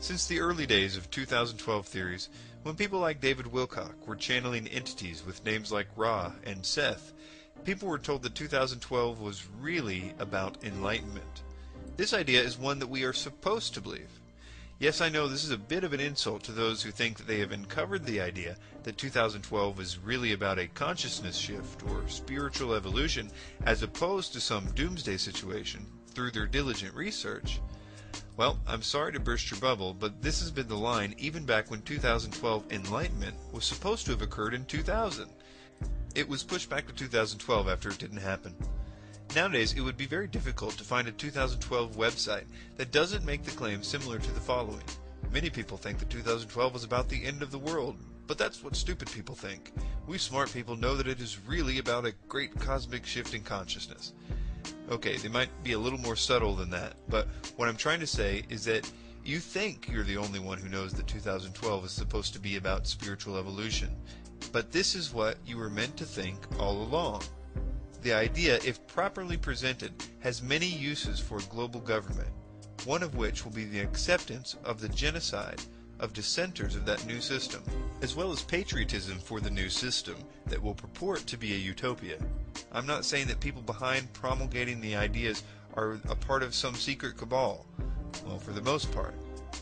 Since the early days of 2012 theories, when people like David Wilcock were channeling entities with names like Ra and Seth, people were told that 2012 was really about enlightenment. This idea is one that we are supposed to believe. Yes, I know this is a bit of an insult to those who think that they have uncovered the idea that 2012 is really about a consciousness shift or spiritual evolution as opposed to some doomsday situation through their diligent research. Well, I'm sorry to burst your bubble, but this has been the line even back when 2012 Enlightenment was supposed to have occurred in 2000. It was pushed back to 2012 after it didn't happen. Nowadays, it would be very difficult to find a 2012 website that doesn't make the claim similar to the following. Many people think that 2012 was about the end of the world, but that's what stupid people think. We smart people know that it is really about a great cosmic shift in consciousness. Okay, they might be a little more subtle than that, but what I'm trying to say is that you think you're the only one who knows that 2012 is supposed to be about spiritual evolution. But this is what you were meant to think all along. The idea, if properly presented, has many uses for global government, one of which will be the acceptance of the genocide of dissenters of that new system, as well as patriotism for the new system that will purport to be a utopia. I'm not saying that people behind promulgating the ideas are a part of some secret cabal. Well, for the most part.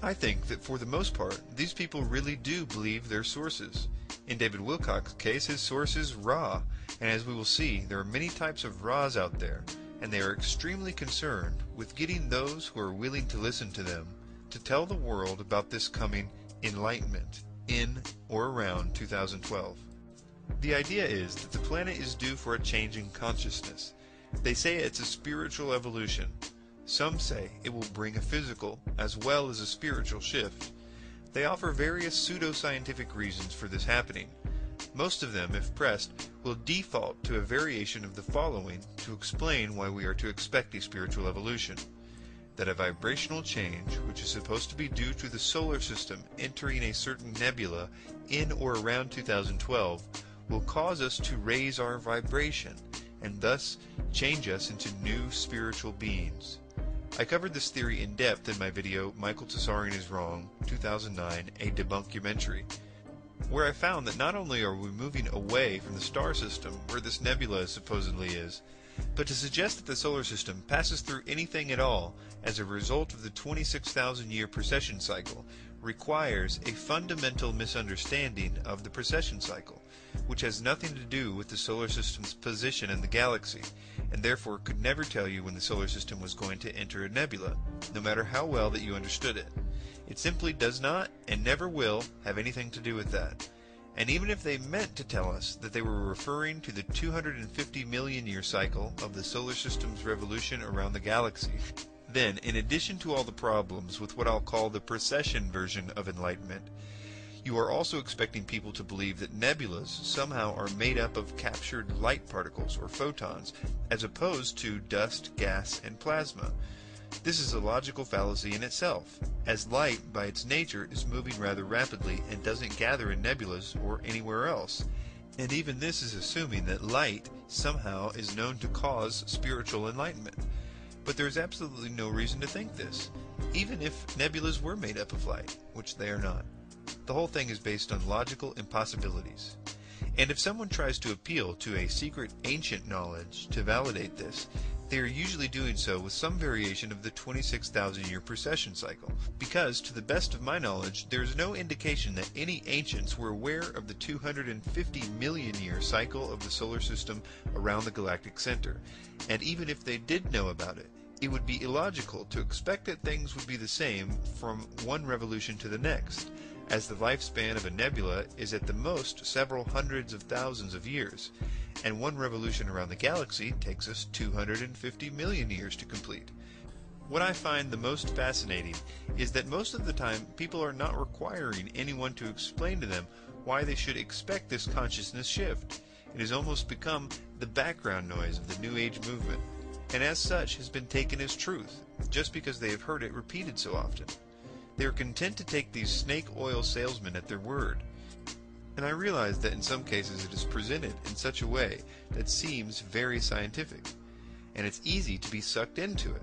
I think that for the most part, these people really do believe their sources. In David Wilcock's case, his source is Ra, and as we will see, there are many types of Ra's out there, and they are extremely concerned with getting those who are willing to listen to them to tell the world about this coming enlightenment in or around 2012. The idea is that the planet is due for a change in consciousness. They say it's a spiritual evolution. Some say it will bring a physical as well as a spiritual shift. They offer various pseudo-scientific reasons for this happening. Most of them, if pressed, will default to a variation of the following to explain why we are to expect a spiritual evolution. That a vibrational change, which is supposed to be due to the solar system entering a certain nebula in or around 2012, will cause us to raise our vibration, and thus change us into new spiritual beings. I covered this theory in depth in my video, Michael Tsarian is Wrong, 2009, a debunkumentary, where I found that not only are we moving away from the star system where this nebula supposedly is, but to suggest that the solar system passes through anything at all as a result of the 26,000-year precession cycle requires a fundamental misunderstanding of the precession cycle, which has nothing to do with the solar system's position in the galaxy, and therefore could never tell you when the solar system was going to enter a nebula, no matter how well that you understood it. It simply does not, and never will, have anything to do with that. And even if they meant to tell us that they were referring to the 250 million year cycle of the solar system's revolution around the galaxy, then, in addition to all the problems with what I'll call the precession version of enlightenment, you are also expecting people to believe that nebulas somehow are made up of captured light particles or photons, as opposed to dust, gas, and plasma. This is a logical fallacy in itself, as light by its nature is moving rather rapidly and doesn't gather in nebulas or anywhere else. And even this is assuming that light somehow is known to cause spiritual enlightenment. But there is absolutely no reason to think this, even if nebulas were made up of light, which they are not. The whole thing is based on logical impossibilities. And if someone tries to appeal to a secret ancient knowledge to validate this, they are usually doing so with some variation of the 26,000-year precession cycle, because, to the best of my knowledge, there is no indication that any ancients were aware of the 250 million year cycle of the solar system around the galactic center, and even if they did know about it, it would be illogical to expect that things would be the same from one revolution to the next, as the lifespan of a nebula is at the most several hundreds of thousands of years, and one revolution around the galaxy takes us 250 million years to complete. What I find the most fascinating is that most of the time people are not requiring anyone to explain to them why they should expect this consciousness shift. It has almost become the background noise of the New Age movement, and as such has been taken as truth, just because they have heard it repeated so often. They are content to take these snake oil salesmen at their word. And I realize that in some cases it is presented in such a way that seems very scientific, and it's easy to be sucked into it.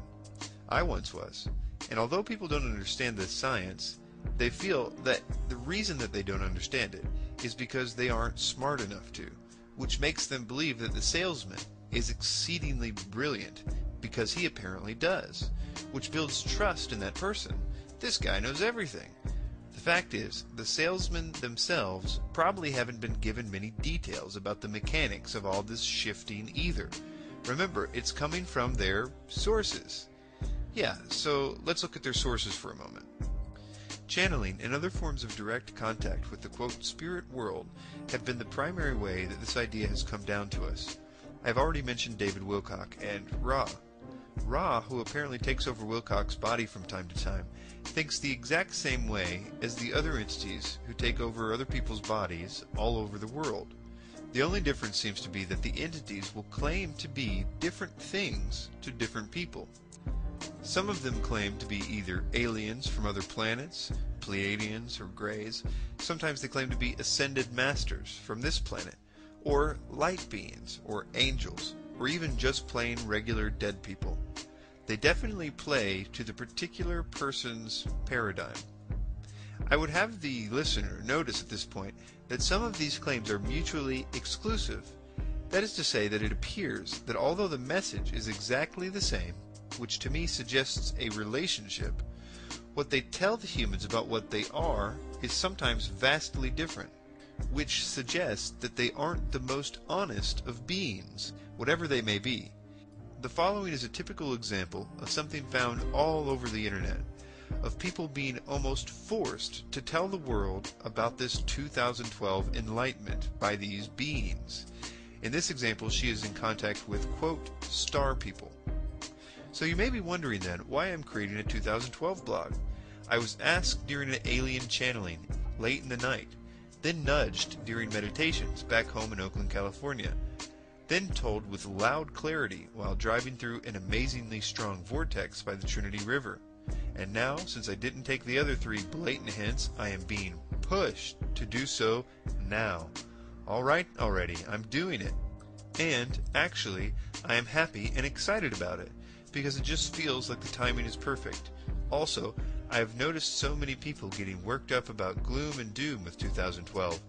I once was, and although people don't understand the science, They feel that the reason that they don't understand it is because they aren't smart enough to, which makes them believe that the salesman is exceedingly brilliant because he apparently does, which builds trust in that person. This guy knows everything. The fact is, the salesmen themselves probably haven't been given many details about the mechanics of all this shifting either. Remember, it's coming from their sources. Yeah, so let's look at their sources for a moment. Channeling and other forms of direct contact with the quote spirit world have been the primary way that this idea has come down to us. I've already mentioned David Wilcock and Ra. Ra, who apparently takes over Wilcock's body from time to time, thinks the exact same way as the other entities who take over other people's bodies all over the world. The only difference seems to be that the entities will claim to be different things to different people. Some of them claim to be either aliens from other planets, Pleiadians or Greys. Sometimes they claim to be ascended masters from this planet, or light beings, or angels, or even just plain regular dead people. They definitely play to the particular person's paradigm. I would have the listener notice at this point that some of these claims are mutually exclusive. That is to say that it appears that although the message is exactly the same, which to me suggests a relationship, what they tell the humans about what they are is sometimes vastly different, which suggests that they aren't the most honest of beings, whatever they may be. The following is a typical example of something found all over the internet, of people being almost forced to tell the world about this 2012 enlightenment by these beings. In this example, she is in contact with, quote, star people. So you may be wondering then why I'm creating a 2012 blog. I was asked during an alien channeling late in the night, then nudged during meditations back home in Oakland, California, then told with loud clarity while driving through an amazingly strong vortex by the Trinity River. And now, since I didn't take the other 3 blatant hints, I am being pushed to do so now. Alright already, I'm doing it. And, actually, I am happy and excited about it, because it just feels like the timing is perfect. Also, I have noticed so many people getting worked up about gloom and doom with 2012.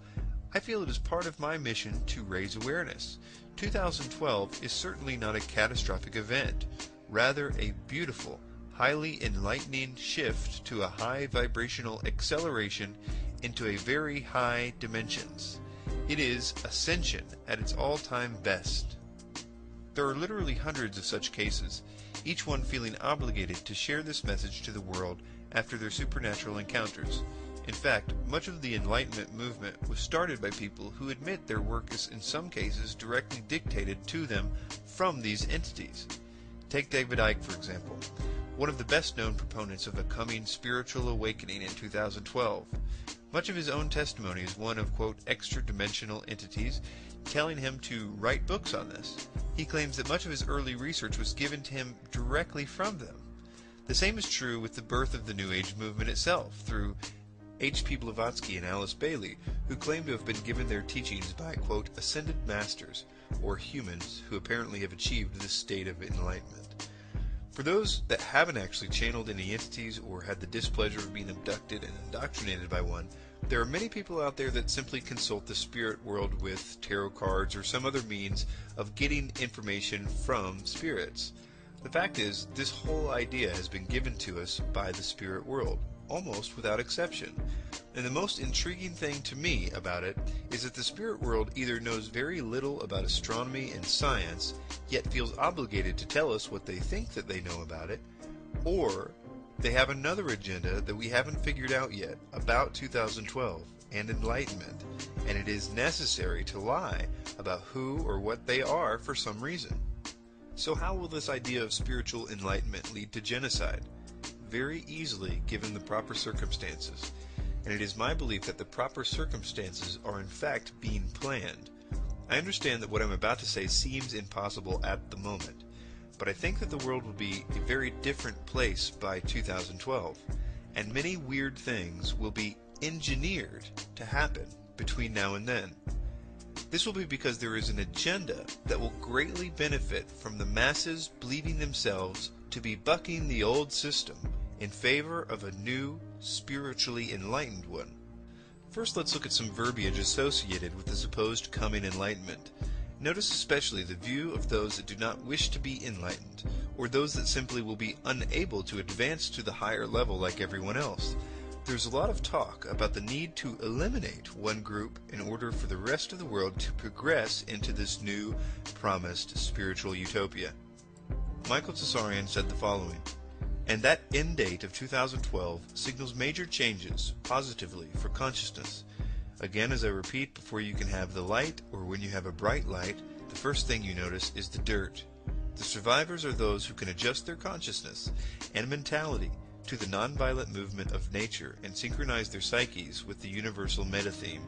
I feel it is part of my mission to raise awareness. 2012 is certainly not a catastrophic event, rather a beautiful, highly enlightening shift to a high vibrational acceleration into a very high dimensions. It is ascension at its all-time best. There are literally hundreds of such cases, each one feeling obligated to share this message to the world after their supernatural encounters. In fact, much of the Enlightenment movement was started by people who admit their work is in some cases directly dictated to them from these entities. Take David Icke, for example, one of the best-known proponents of a coming spiritual awakening in 2012. Much of his own testimony is one of, quote, extra-dimensional entities telling him to write books on this. He claims that much of his early research was given to him directly from them. The same is true with the birth of the New Age movement itself, through H.P. Blavatsky and Alice Bailey, who claim to have been given their teachings by, quote, ascended masters, or humans who apparently have achieved this state of enlightenment. For those that haven't actually channeled any entities or had the displeasure of being abducted and indoctrinated by one, there are many people out there that simply consult the spirit world with tarot cards or some other means of getting information from spirits. The fact is, this whole idea has been given to us by the spirit world, almost without exception. And the most intriguing thing to me about it is that the spirit world either knows very little about astronomy and science, yet feels obligated to tell us what they think that they know about it, or they have another agenda that we haven't figured out yet about 2012 and enlightenment, and it is necessary to lie about who or what they are for some reason. So how will this idea of spiritual enlightenment lead to genocide? Very easily, given the proper circumstances. And it is my belief that the proper circumstances are in fact being planned. I understand that what I'm about to say seems impossible at the moment, but I think that the world will be a very different place by 2012, and many weird things will be engineered to happen between now and then. This will be because there is an agenda that will greatly benefit from the masses believing themselves to be bucking the old system in favor of a new spiritually enlightened one. First, let's look at some verbiage associated with the supposed coming enlightenment. Notice especially the view of those that do not wish to be enlightened, or those that simply will be unable to advance to the higher level like everyone else. There's a lot of talk about the need to eliminate one group in order for the rest of the world to progress into this new, promised spiritual utopia. Michael Tsarian said the following: "And that end date of 2012 signals major changes, positively, for consciousness. Again, as I repeat, before you can have the light, or when you have a bright light, the first thing you notice is the dirt. The survivors are those who can adjust their consciousness and mentality to the nonviolent movement of nature and synchronize their psyches with the universal meta-theme.